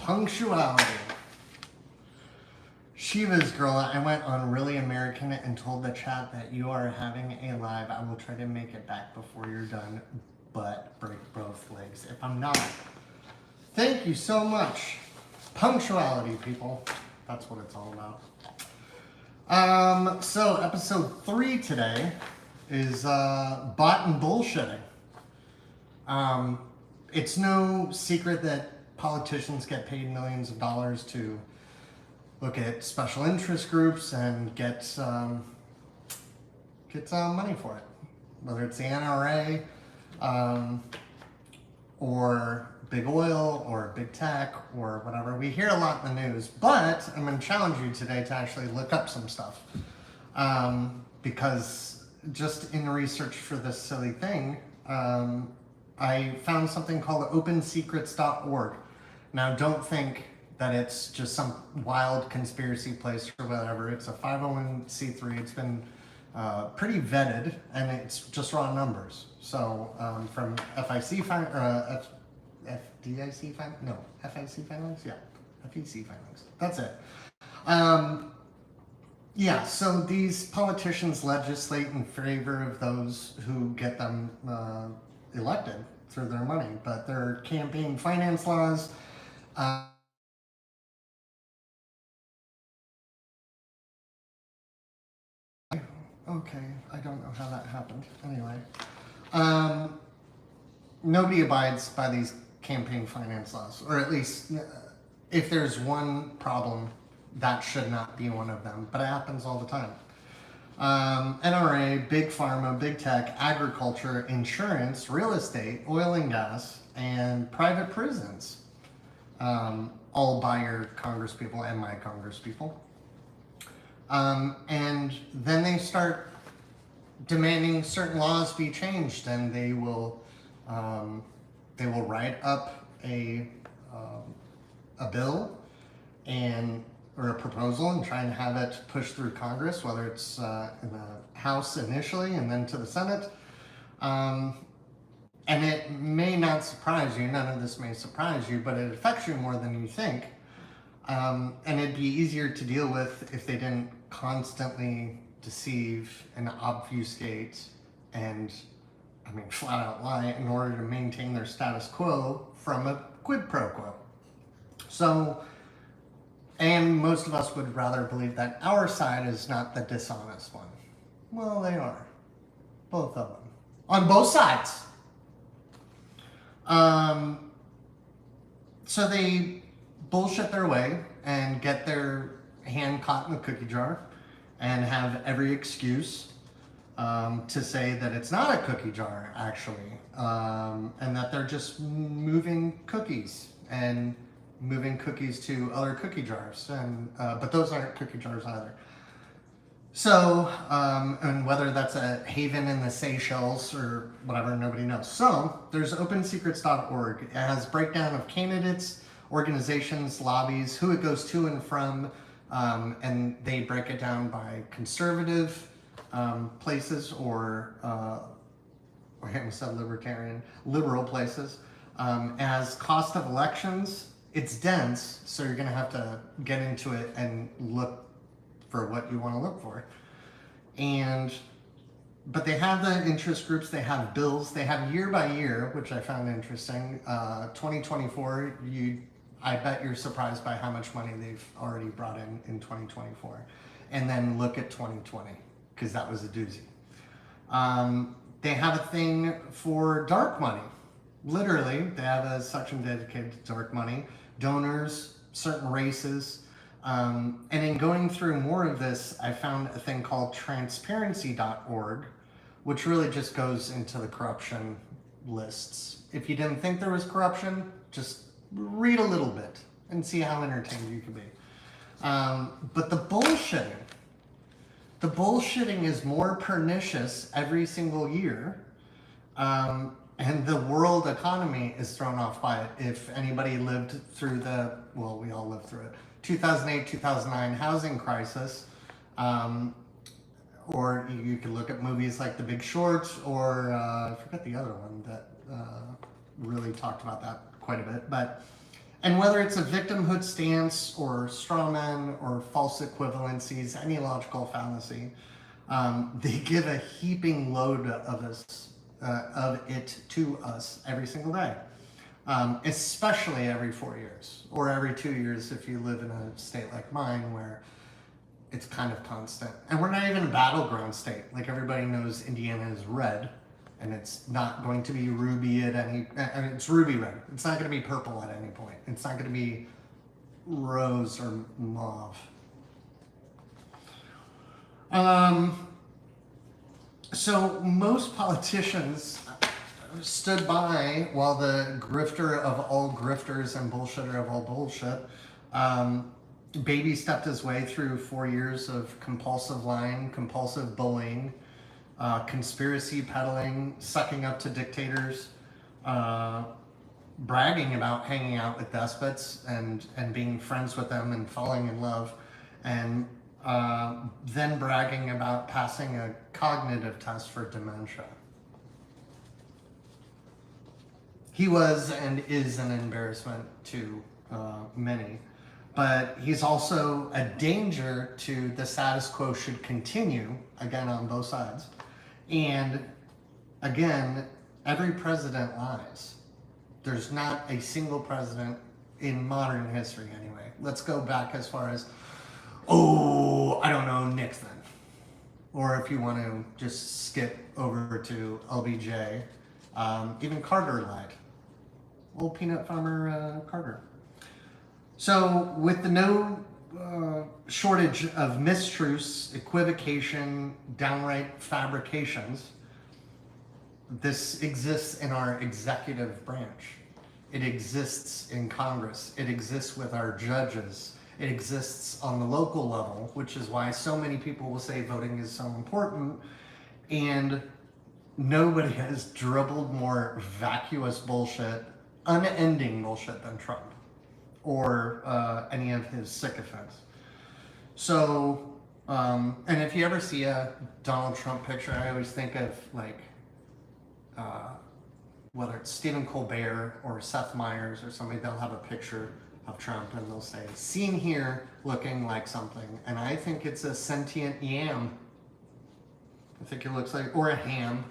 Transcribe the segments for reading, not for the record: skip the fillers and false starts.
Punctuality. Shiva's girl, I went on Really American and told the chat that you are having a live. I will try to make it back before you're done, but break both legs if I'm not. Thank you so much. Punctuality, people. That's what it's all about. So episode 3 today is bot and bullshitting. It's no secret that politicians get paid millions of dollars to look at special interest groups and get money for it, whether it's the NRA or big oil or big tech or whatever. We hear a lot in the news, but I'm going to challenge you today to actually look up some stuff, because just in research for this silly thing, I found something called opensecrets.org. Now, don't think that it's just some wild conspiracy place or whatever. It's a 501c3. It's been pretty vetted, and it's just raw numbers. So from FIC filings? No, FIC filings? Yeah, FEC filings. That's it. Yeah, so these politicians legislate in favor of those who get them elected through their money, but their campaign finance laws, okay, I don't know how that happened. Anyway, nobody abides by these campaign finance laws, or at least if there's one problem, that should not be one of them, but it happens all the time. NRA, big pharma, big tech, agriculture, insurance, real estate, oil and gas, and private prisons, all by your congresspeople and my congresspeople. And then they start demanding certain laws be changed, and they will write up a bill or a proposal and try and have it pushed through Congress, whether it's in the House initially and then to the Senate. And it may not surprise you, none of this may surprise you, but it affects you more than you think. And it'd be easier to deal with if they didn't constantly deceive and obfuscate and, flat out lie in order to maintain their status quo from a quid pro quo. So, and most of us would rather believe that our side is not the dishonest one. Well, they are. Both of them. On both sides. So they bullshit their way and get their hand caught in the cookie jar and have every excuse to say that it's not a cookie jar, actually, and that they're just moving cookies and moving cookies to other cookie jars, and but those aren't cookie jars either. So, and whether that's a haven in the Seychelles or whatever, nobody knows. So, there's opensecrets.org. It has breakdown of candidates, organizations, lobbies, who it goes to and from, and they break it down by conservative places or I almost said libertarian, liberal places. As cost of elections, it's dense, so you're going to have to get into it and look for what you want to look for. But they have the interest groups, they have bills, they have year by year, which I found interesting. 2024, I bet you're surprised by how much money they've already brought in 2024. And then look at 2020, because that was a doozy. They have a thing for dark money. Literally, they have a section dedicated to dark money, donors, certain races. And in going through more of this, I found a thing called transparency.org, which really just goes into the corruption lists. If you didn't think there was corruption, just read a little bit and see how entertained you can be. But the bullshitting is more pernicious every single year. And the world economy is thrown off by it. If anybody lived through we all lived through it, 2008, 2009 housing crisis, or you could look at movies like The Big Short, or I forget the other one that really talked about that quite a bit, but And whether it's a victimhood stance or straw man or false equivalencies, any logical fallacy, they give a heaping load of it to us every single day, especially every 4 years or every 2 years if you live in a state like mine where it's kind of constant. And we're not even a battleground state. Like everybody knows Indiana is red, and it's not going to be ruby at any, I mean, it's ruby red. It's not going to be purple at any point. It's not going to be rose or mauve. So most politicians stood by while the grifter of all grifters and bullshitter of all bullshit baby stepped his way through 4 years of compulsive lying, compulsive bullying, conspiracy peddling, sucking up to dictators, bragging about hanging out with despots and being friends with them and falling in love, and then bragging about passing a cognitive test for dementia. He was and is an embarrassment to many, but he's also a danger to the status quo should continue, again, on both sides. And again, every president lies. There's not a single president in modern history anyway. Let's go back as far as, I don't know, Nixon. Or if you want to just skip over to LBJ, even Carter lied. Old peanut farmer Carter. So with the no shortage of mistruths, equivocation, downright fabrications, this exists in our executive branch. It exists in Congress. It exists with our judges. It exists on the local level, which is why so many people will say voting is so important. And nobody has dribbled more vacuous bullshit, unending bullshit than Trump or any of his sycophants. So, and if you ever see a Donald Trump picture, I always think of like, whether it's Stephen Colbert or Seth Meyers or somebody, they'll have a picture of Trump and they'll say, seen here looking like something. And I think it's a sentient yam. I think it looks like, or a ham.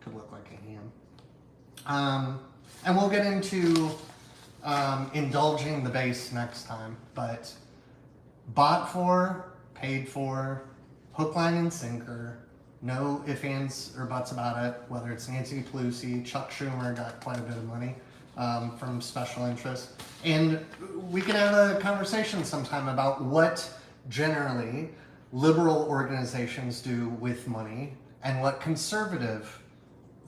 Could look like a ham. And we'll get into indulging the base next time, but bought for, paid for, hook, line, and sinker. No ifs, ands, or buts about it, whether it's Nancy Pelosi, Chuck Schumer got quite a bit of money from special interests. And we can have a conversation sometime about what generally liberal organizations do with money and what conservative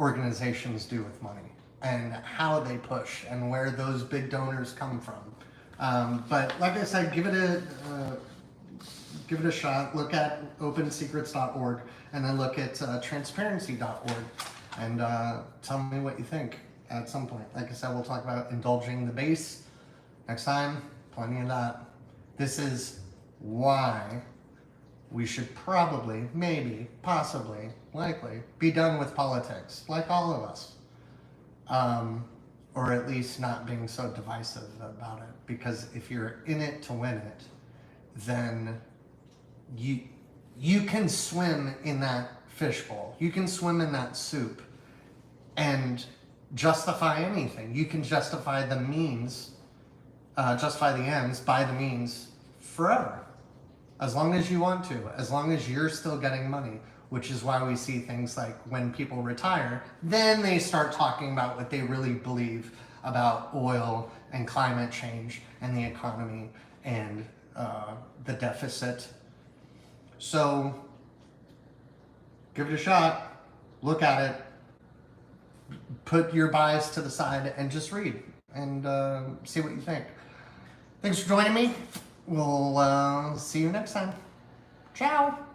organizations do with money and how they push and where those big donors come from. But like I said, give it a shot. Look at opensecrets.org and then look at transparency.org and tell me what you think at some point. Like I said, we'll talk about indulging the base next time. Plenty of that. This is why we should probably, maybe, possibly, likely be done with politics, like all of us. Or at least not being so divisive about it. Because if you're in it to win it, then you can swim in that fishbowl. You can swim in that soup and justify anything. You can justify the means, justify the ends by the means forever. As long as you want to, as long as you're still getting money, which is why we see things like when people retire, then they start talking about what they really believe about oil and climate change and the economy and the deficit. So give it a shot, look at it, put your bias to the side and just read and see what you think. Thanks for joining me. We'll see you next time. Ciao.